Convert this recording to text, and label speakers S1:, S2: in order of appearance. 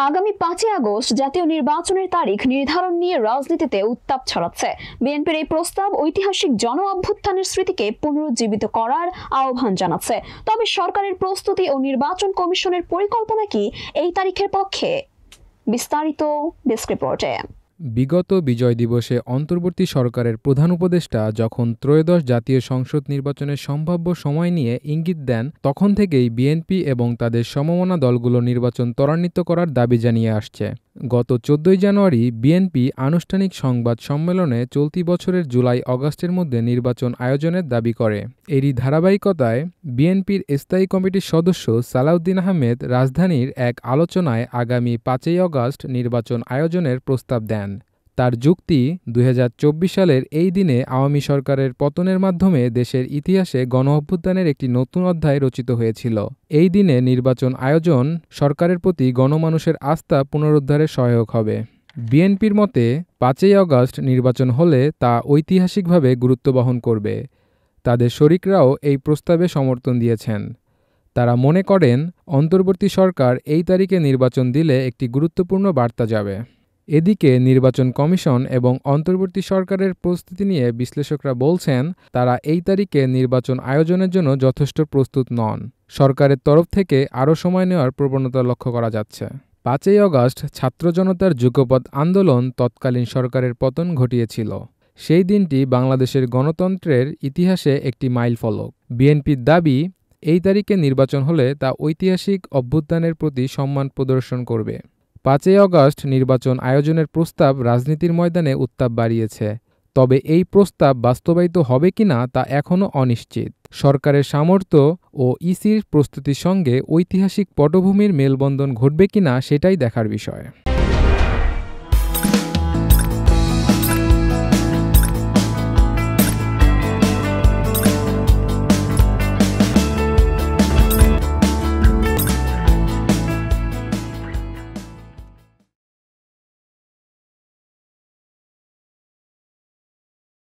S1: আগামী 5ই আগস্ট জাতীয় নির্বাচনের তারিখ নির্ধারণ নিয়ে রাজনীতিতে উত্তাপ ছড়াচ্ছে। বিএনপির এই প্রস্তাব ঐতিহাসিক গণ অভ্যুত্থানের স্মৃতিকে পুনরুজ্জীবিত করার আহ্বান জানাচ্ছে। তবে সরকারের প্রস্তুতি ও নির্বাচন কমিশনের পরিকল্পনা কি এই তারিখের পক্ষে? বিস্তারিত ডেস্ক রিপোর্টে।
S2: বিগত বিজয় দিবসে অন্তর্বর্তী সরকারের প্রধান উপদেষ্টা যখন ত্রয়োদশ জাতীয় সংসদ নির্বাচনের সম্ভাব্য সময় নিয়ে ইঙ্গিত দেন, তখন থেকেই বিএনপি এবং তাদের সমমনা দলগুলো নির্বাচন ত্বরান্বিত করার দাবি জানিয়ে আসছে। গত 14 জানুয়ারি বিএনপি আনুষ্ঠানিক সংবাদ সম্মেলনে চলতি বছরের জুলাই-আগস্টের মধ্যে নির্বাচন আয়োজনের দাবি করে। এরই ধারাবাহিকতায় বিএনপির স্থায়ী কমিটির সদস্য সালাউদ্দিন আহমেদ রাজধানীর এক আলোচনায় আগামী 5ই আগস্ট নির্বাচন আয়োজনের প্রস্তাব দেন। তার যুক্তি, 2024 সালের এই দিনে আওয়ামী সরকারের পতনের মাধ্যমে দেশের ইতিহাসে গণঅভ্যুত্থানের একটি নতুন অধ্যায় রচিত হয়েছিল। এই দিনে নির্বাচন আয়োজন সরকারের প্রতি গণমানুষের আস্থা পুনরুদ্ধারে সহায়ক হবে। বিএনপির মতে 5ই আগস্ট নির্বাচন হলে তা ঐতিহাসিকভাবে গুরুত্ব বহন করবে। তাদের শরিকরাও এই প্রস্তাবে সমর্থন দিয়েছেন। তারা মনে করেন, অন্তর্বর্তী সরকার এই তারিখে নির্বাচন দিলে একটি গুরুত্বপূর্ণ বার্তা যাবে। এদিকে নির্বাচন কমিশন এবং অন্তর্বর্তী সরকারের প্রস্তুতি নিয়ে বিশ্লেষকরা বলছেন, তারা এই তারিখে নির্বাচন আয়োজনের জন্য যথেষ্ট প্রস্তুত নন। সরকারের তরফ থেকে আরও সময় নেওয়ার প্রবণতা লক্ষ্য করা যাচ্ছে। 5ই আগস্ট ছাত্র জনতার যুগপৎ আন্দোলন তৎকালীন সরকারের পতন ঘটিয়েছিল। সেই দিনটি বাংলাদেশের গণতন্ত্রের ইতিহাসে একটি মাইলফলক। বিএনপির দাবি, এই তারিখে নির্বাচন হলে তা ঐতিহাসিক অভ্যুত্থানের প্রতি সম্মান প্রদর্শন করবে। 5ই আগস্ট নির্বাচন আয়োজনের প্রস্তাব রাজনীতির ময়দানে উত্তাপ বাড়িয়েছে। তবে এই প্রস্তাব বাস্তবায়িত হবে কিনা তা এখনও অনিশ্চিত। সরকারের সামর্থ্য ও ইসির প্রস্তুতির সঙ্গে ঐতিহাসিক পটভূমির মেলবন্ধন ঘটবে কিনা সেটাই দেখার বিষয়।